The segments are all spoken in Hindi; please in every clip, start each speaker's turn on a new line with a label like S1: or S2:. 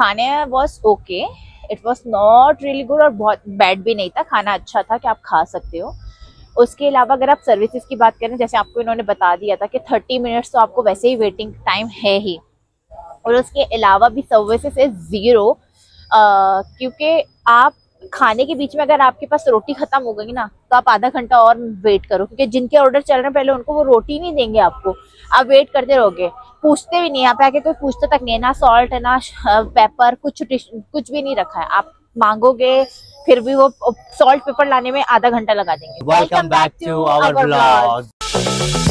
S1: खाने was okay, it was not really good और बहुत बैड भी नहीं था, खाना अच्छा था कि आप खा सकते हो। उसके अलावा अगर आप सर्विसेज की बात करें, जैसे आपको इन्होंने बता दिया था कि 30 मिनट्स तो आपको वैसे ही वेटिंग टाइम है ही, और उसके अलावा भी सर्विसेज है जीरो। क्योंकि आप खाने के बीच में अगर आपके पास रोटी खत्म हो गई ना, तो आप आधा घंटा और वेट करो, क्योंकि जिनके ऑर्डर चल रहे हैं पहले उनको वो रोटी नहीं देंगे आपको, आप वेट करते रहोगे। पूछते भी नहीं, यहाँ पे आके कोई पूछते तक नहीं है, ना सॉल्ट है ना पेपर, कुछ भी नहीं रखा है। आप मांगोगे फिर भी वो सॉल्ट पेपर लाने में आधा घंटा लगा देंगे।
S2: Welcome back to our
S1: vlog.
S2: vlog.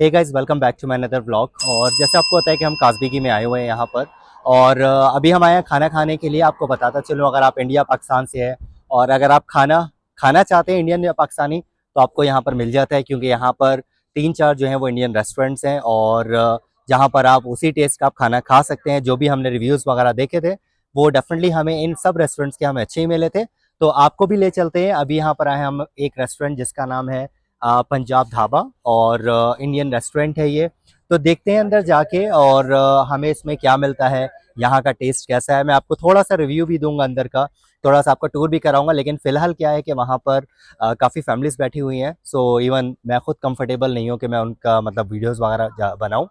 S2: Hey guys, welcome back to my another vlog. और जैसे आपको पता है कि हम काज़बीगी में आए हुए हैं यहाँ पर, और अभी हम आए हैं खाना खाने के लिए। आपको बताता चलूँ, अगर आप इंडिया पाकिस्तान से हैं और अगर आप खाना खाना चाहते हैं इंडियन या पाकिस्तानी, तो आपको यहाँ पर मिल जाता है, क्योंकि यहाँ पर 3-4 जो हैं वो इंडियन रेस्टोरेंट्स हैं, और जहाँ पर आप उसी टेस्ट का आप खाना खा सकते हैं। जो भी हमने रिव्यूज़ वगैरह देखे थे, वो डेफिनेटली हमें इन सब रेस्टोरेंट्स के हमें अच्छे ही मिले थे। तो आपको भी ले चलते हैं। अभी यहाँ पर आए हैं हम एक रेस्टोरेंट जिसका नाम है पंजाब ढाबा, और इंडियन रेस्टोरेंट है ये। तो देखते हैं अंदर जाके, और हमें इसमें क्या मिलता है, यहाँ का टेस्ट कैसा है। मैं आपको थोड़ा सा रिव्यू भी दूंगा अंदर का, थोड़ा सा आपका टूर भी कराऊंगा। लेकिन फ़िलहाल क्या है कि वहाँ पर काफ़ी फैमिलीज़ बैठी हुई हैं, सो इवन मैं खुद कंफर्टेबल नहीं हूँ कि मैं उनका मतलब वीडियोज़ वगैरह बनाऊँ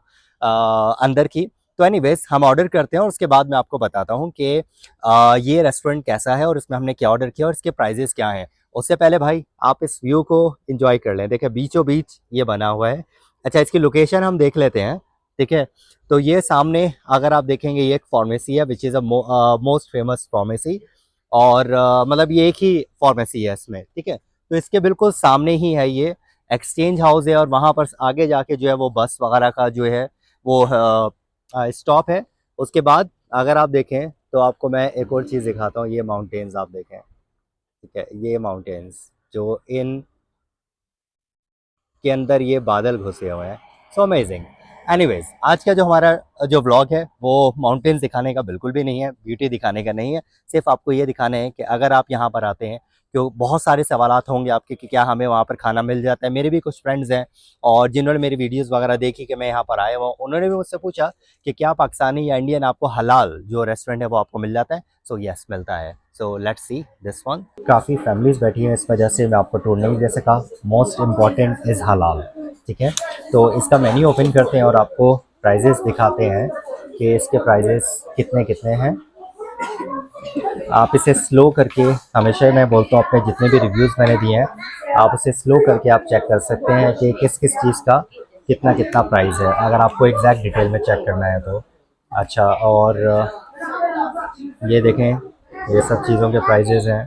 S2: अंदर की। तो एनीवेज, हम ऑर्डर करते हैं और उसके बाद मैं आपको बताता हूँ कि ये रेस्टोरेंट कैसा है और इसमें हमने क्या ऑर्डर किया और इसके प्राइजेस क्या हैं। उससे पहले भाई, आप इस व्यू को एंजॉय कर लें। देखिए, बीचों बीच ये बना हुआ है। अच्छा, इसकी लोकेशन हम देख लेते हैं। ठीक है, तो ये सामने अगर आप देखेंगे, ये एक फार्मेसी है which is a most famous pharmacy, और मतलब ये एक ही फार्मेसी है इसमें। ठीक है, तो इसके बिल्कुल सामने ही है ये एक्सचेंज हाउस है, और वहाँ पर आगे जाके जो है वो बस वगैरह का जो है वो स्टॉप है। उसके बाद अगर आप देखें तो आपको मैं एक और चीज़ दिखाता हूँ। ये माउंटेन्स आप देखें। ठीक है, ये माउंटेन्स जो इन के अंदर ये बादल घुसे हुए हैं, सो अमेजिंग। एनीवेज, आज का जो हमारा जो व्लॉग है वो माउंटेन्स दिखाने का बिल्कुल भी नहीं है, ब्यूटी दिखाने का नहीं है। सिर्फ आपको ये दिखाना है कि अगर आप यहाँ पर आते हैं, तो बहुत सारे सवालात होंगे आपके कि क्या हमें वहाँ पर खाना मिल जाता है। मेरे भी कुछ फ्रेंड्स हैं, और जिन्होंने मेरी वीडियोस वगैरह देखी कि मैं यहाँ पर आया हुआ हूँ, उन्होंने भी मुझसे पूछा कि क्या पाकिस्तानी या इंडियन आपको हलाल जो रेस्टोरेंट है वो आपको मिल जाता है। सो यस, मिलता है। So let's see this one. काफ़ी फैमिलीज बैठी हैं, इस वजह से मैं आपको टूर नहीं दे सका। मोस्ट इम्पॉर्टेंट इज़ हलाल। ठीक है, तो इसका मेन्यू ओपन करते हैं और आपको प्राइजेस दिखाते हैं कि इसके प्राइजेस कितने कितने हैं। आप इसे स्लो करके, हमेशा मैं बोलता हूँ अपने जितने भी रिव्यूज़ मैंने दिए हैं, आप उसे स्लो करके आप चेक कर सकते हैं कि किस किस चीज़ का कितना कितना प्राइस है, अगर आपको एग्जैक्ट डिटेल में चेक करना है तो। अच्छा, और ये देखें, ये सब चीज़ों के प्राइजेज़ हैं।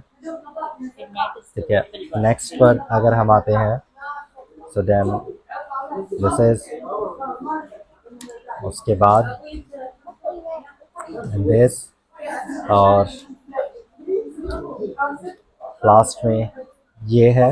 S2: ठीक है, नेक्स्ट पर अगर हम आते हैं, सो देन दिस इज, उसके बाद दिस, और लास्ट में ये है,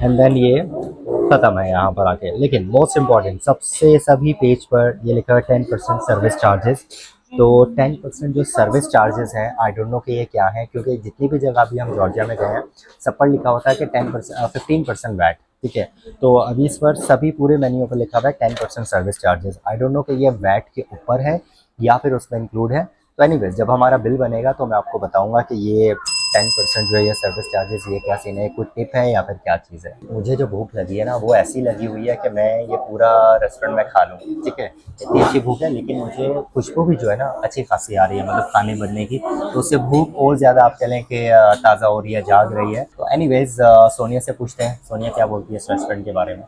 S2: एंड देन ये ख़त्म है यहाँ पर आके। लेकिन मोस्ट इम्पॉर्टेंट, सबसे सभी पेज पर ये लिखा है 10% सर्विस चार्जेस। तो 10% जो सर्विस चार्जेस हैं, आई डोंट नो कि ये क्या है, क्योंकि जितनी भी जगह भी हम जॉर्जिया में गए हैं, सब पर लिखा होता है कि 15% वैट। ठीक है, तो अभी इस पर सभी पूरे मेन्यू पर लिखा हुआ है 10% service charges. I don't know कि ये वैट के ऊपर है या फिर उसमें इंक्लूड है। तो एनीवेज, जब हमारा बिल बनेगा तो मैं आपको बताऊंगा कि ये 10% जो है ये सर्विस चार्जेस, ये क्या सीन है, कोई टिप है या फिर क्या चीज़ है। मुझे जो भूख लगी है ना, वो ऐसी लगी हुई है कि मैं ये पूरा रेस्टोरेंट में खा लूँ। ठीक है, इतनी अच्छी भूख है, लेकिन मुझे खुशबू भी जो है ना अच्छी खासी आ रही है, मतलब खाने बनने की, तो उससे भूख और ज़्यादा आप कह लें कि ताज़ा हो रही है, जाग रही है। तो एनीवेज, सोनिया से पूछते हैं, सोनिया क्या बोलती है इस रेस्टोरेंट के बारे में।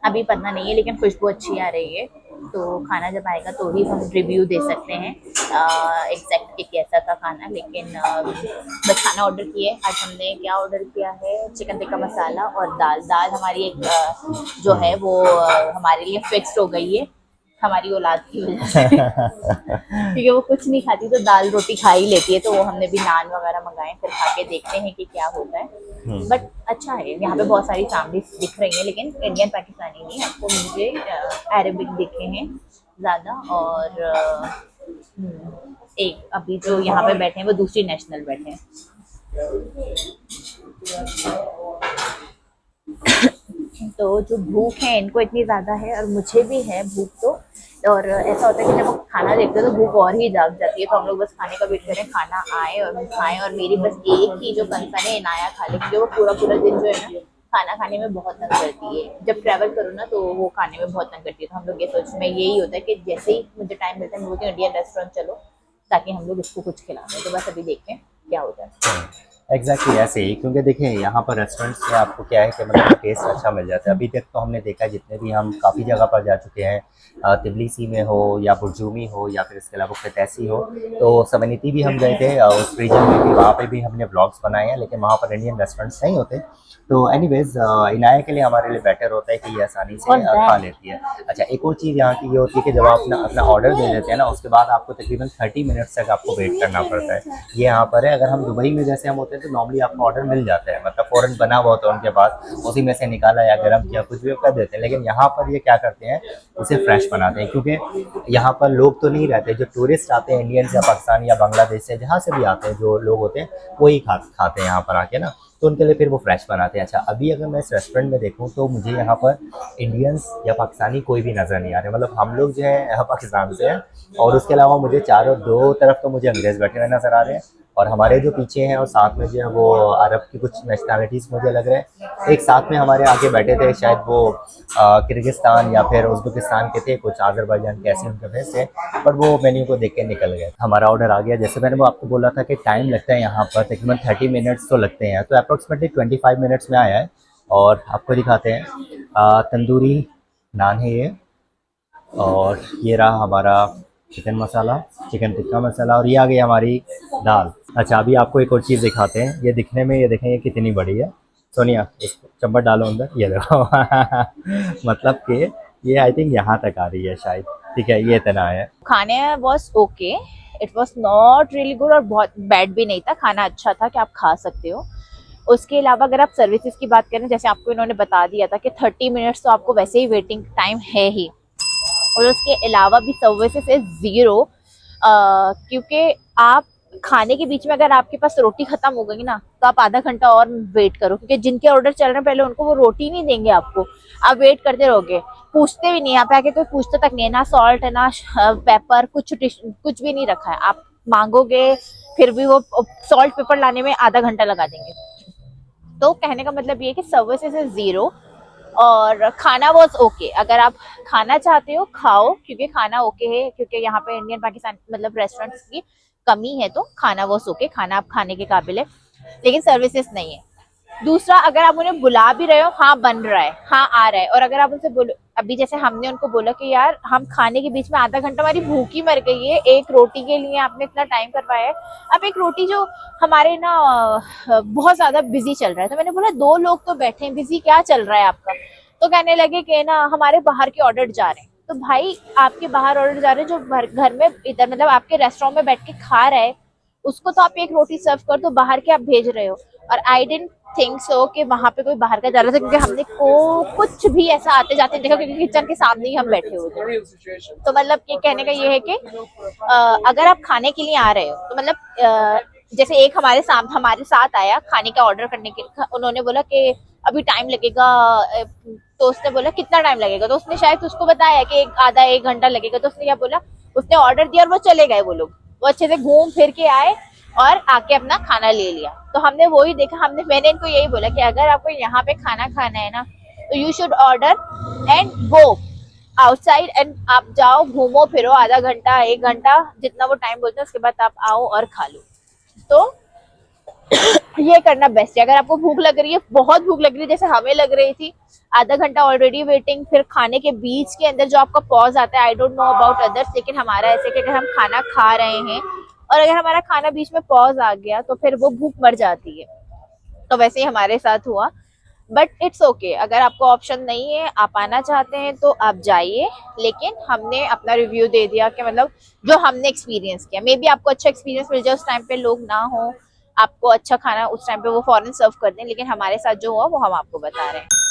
S1: अभी पता नहीं है, लेकिन खुशबू अच्छी आ रही है, तो खाना जब आएगा तो ही हम रिव्यू दे सकते हैं एग्जैक्ट कि कैसा था खाना। लेकिन बस खाना ऑर्डर किए। आज हमने क्या ऑर्डर किया है, चिकन टिक्का मसाला और दाल। दाल हमारी एक जो है वो हमारे लिए फिक्स्ड हो गई है। हमारी औलाद की वजह से क्योंकि वो कुछ नहीं खाती तो दाल रोटी खा ही लेती है, तो वो हमने भी नान वगैरह मंगाए, फिर खा के देखते हैं कि क्या होता है। बट अच्छा है, यहाँ पे बहुत सारी फैमिलीज दिख रही हैं, लेकिन इंडियन पाकिस्तानी नहीं, आपको मुझे अरेबिक दिखे हैं ज़्यादा। और एक अभी जो यहाँ पे बैठे हैं वो दूसरी नेशनल बैठे हैं। तो जो भूख है इनको इतनी ज़्यादा है और मुझे भी है भूख तो। और ऐसा होता है कि जब हम खाना देखते हैं तो भूख और ही जाग जाती है, तो हम लोग बस खाने का वेट करें, खाना आए और हम खाएं। और मेरी बस एक ही जो कंसर्न है इनाया खा ले, क्योंकि वो पूरा पूरा दिन जो है ना खाना खाने में बहुत तंग करती है। जब ट्रैवल करो ना तो वो खाने में बहुत तंग करती है, तो हम लोग ये सोच में यही होता है कि जैसे ही मुझे टाइम मिलता है मैं बोलती हूँ इंडियन रेस्टोरेंट चलो, ताकि हम लोग इसको कुछ खिला दें। तो बस अभी देखते हैं क्या होता है।
S2: एग्जैक्टली ऐसे ही, क्योंकि देखिए यहाँ पर रेस्टोरेंट्स में आपको क्या है कि मतलब टेस्ट अच्छा मिल जाता है। अभी तक तो हमने देखा जितने भी हम काफ़ी जगह पर जा चुके हैं, तिबलिसी में हो या बुरजूमी हो या फिर इसके अलावा फतेसी हो, तो समनिती भी हम गए थे उस रीजन में भी, वहाँ पे भी हमने व्लॉग्स बनाए हैं, लेकिन वहाँ पर इंडियन रेस्टोरेंट्स नहीं होते। तो एनीवेज इनाया के लिए हमारे लिए बेटर होता है कि ये आसानी से खा लेती है। अच्छा, एक और चीज़ यहाँ की ये होती है कि जब आप अपना अपना ऑर्डर दे देते हैं ना, उसके बाद आपको तकरीबन 30 मिनट्स तक आपको वेट करना पड़ता है। ये यहाँ पर है। अगर हम दुबई में जैसे हम होते हैं तो नॉर्मली आपको ऑर्डर मिल जाता है, मतलब फ़ौरन बना हुआ होता है उनके पास, उसी में से निकाला या गर्म किया कुछ भी कर देते हैं। लेकिन यहाँ पर ये क्या करते हैं, उसे फ्रेश बनाते हैं, क्योंकि यहाँ पर लोग तो नहीं रहते, जो टूरिस्ट आते हैं इंडियंस या पाकिस्तान या बांग्लादेश से जहाँ से भी आते हैं जो लोग होते हैं वही खाते हैं यहाँ पर आके ना, तो उनके लिए फिर वो फ्रेश बनाते हैं। अच्छा, अभी अगर मैं इस रेस्टोरेंट में देखूँ तो मुझे यहाँ पर इंडियंस या पाकिस्तानी कोई भी नज़र नहीं आ रहे, मतलब हम लोग जो है यहाँ पाकिस्तान से हैं, और उसके अलावा मुझे चारों दो तरफ तो मुझे अंग्रेज़ बैठे हुए नज़र आ रहे हैं, और हमारे जो पीछे हैं और साथ में जो है वो अरब की कुछ नेशनलिटीज़ मुझे लग रहे हैं। एक साथ में हमारे आगे बैठे थे, शायद वो किर्गिस्तान या फिर उज़्बेकिस्तान के थे, कुछ आज़रबाईजान के, ऐसे उनके फेस थे, पर वो मेन्यू को देख के निकल गए। हमारा ऑर्डर आ गया। जैसे मैंने वो आपको बोला था कि टाइम लगता है यहाँ पर तकरीबन 30 मिनट्स तो लगते हैं, तो अप्रॉक्सीमेटली 25 मिनट्स में आया है। और आपको दिखाते हैं, तंदूरी नान है ये, और ये रहा हमारा चिकन मसाला, चिकन टिक्का मसाला, और ये आ गई हमारी दाल। अच्छा, अभी आपको एक और चीज़ दिखाते हैं। ये दिखने में, ये देखें ये कितनी बड़ी है। सोनिया, इसको चम्मच डालो अंदर, ये देखो मतलब कि ये आई थिंक यहाँ तक आ रही है शायद। ठीक है, ये इतना है।
S1: खाने was okay, it was not really good और बहुत बैड भी नहीं था, खाना अच्छा था कि आप खा सकते हो। उसके अलावा अगर आप सर्विसेज की बात करें, जैसे आपको इन्होंने बता दिया था कि 30 मिनट्स तो आपको वैसे ही वेटिंग टाइम है ही, और उसके अलावा भी सर्विसेज है ज़ीरो। क्योंकि आप खाने के बीच में अगर आपके पास रोटी खत्म हो गई ना तो आप आधा घंटा और वेट करो, क्योंकि जिनके ऑर्डर चल रहे हैं पहले उनको वो रोटी नहीं देंगे आपको, आप वेट करते रहोगे। पूछते भी नहीं, यहाँ पे आके कोई पूछते तक नहीं है, ना सॉल्ट है ना पेपर, कुछ भी नहीं रखा है। आप मांगोगे फिर भी वो सॉल्ट पेपर लाने में आधा घंटा लगा देंगे। तो कहने का मतलब ये है कि सर्विसेज है ज़ीरो और खाना वॉज ओके। अगर आप खाना चाहते हो खाओ, क्योंकि खाना ओके है, क्योंकि यहाँ पे इंडियन पाकिस्तान मतलब रेस्टोरेंट्स की कमी है, तो खाना वॉज ओके, खाना आप खाने के काबिल है, लेकिन सर्विसेज नहीं है। दूसरा, अगर आप उन्हें बुला भी रहे हो, हाँ बन रहा है, हाँ आ रहा है, और अगर आप उनसे बोलो, अभी जैसे हमने उनको बोला कि यार हम खाने के बीच में आधा घंटा, हमारी भूख ही मर गई है, एक रोटी के लिए आपने इतना टाइम करवाया है। अब एक रोटी जो हमारे ना बहुत ज्यादा बिजी चल रहा है, तो मैंने बोला 2 लोग तो बैठे हैं, बिजी क्या चल रहा है आपका? तो कहने लगे कि ना हमारे बाहर के ऑर्डर जा रहे हैं। तो भाई आपके बाहर ऑर्डर जा रहे हैं, जो घर में इधर मतलब आपके रेस्टोरेंट में बैठ के खा रहा है उसको तो आप एक रोटी सर्व कर दो, बाहर के आप भेज रहे हो। और आई डेंट थिंक सो कि वहां पे कोई बाहर का जा रहा था, क्योंकि हमने को कुछ भी ऐसा आते जाते देखा, क्योंकि किचन के सामने ही हम बैठे हुए थे। तो मतलब ये कहने का ये है कि अगर आप खाने के लिए आ रहे हो तो मतलब जैसे एक हमारे साथ आया खाने का ऑर्डर करने के, उन्होंने बोला कि अभी टाइम लगेगा, तो उसने बोला कितना टाइम लगेगा, तो उसने शायद उसको बताया कि आधा एक घंटा लगेगा। तो उसने क्या बोला, उसने ऑर्डर दिया और वो चले गए। वो लोग वो अच्छे से घूम फिर के आए और आके अपना खाना ले लिया। तो हमने वही देखा, मैंने इनको यही बोला कि अगर आपको यहाँ पे खाना खाना है ना तो you should order and go outside, and आप जाओ घूमो फिरो आधा घंटा एक घंटा जितना वो टाइम बोलते हैं, उसके बाद आप आओ और खा लो। तो ये करना बेस्ट है। अगर आपको भूख लग रही है, बहुत भूख लग रही है जैसे हमें लग रही थी, आधा घंटा ऑलरेडी वेटिंग, फिर खाने के बीच के अंदर जो आपका पॉज आता है, I don't know about others, लेकिन हमारा ऐसे कि अगर हम खाना खा रहे हैं और अगर हमारा खाना बीच में पॉज आ गया तो फिर वो भूख मर जाती है। तो वैसे ही हमारे साथ हुआ। बट इट्स ओके, अगर आपको ऑप्शन नहीं है, आप आना चाहते हैं तो आप जाइए। लेकिन हमने अपना रिव्यू दे दिया कि मतलब जो हमने एक्सपीरियंस किया, मे बी आपको अच्छा एक्सपीरियंस मिल जाए, उस टाइम पे लोग ना हो, आपको अच्छा खाना उस टाइम पे वो फौरन सर्व कर दें, लेकिन हमारे साथ जो हुआ वो हम आपको बता रहे हैं।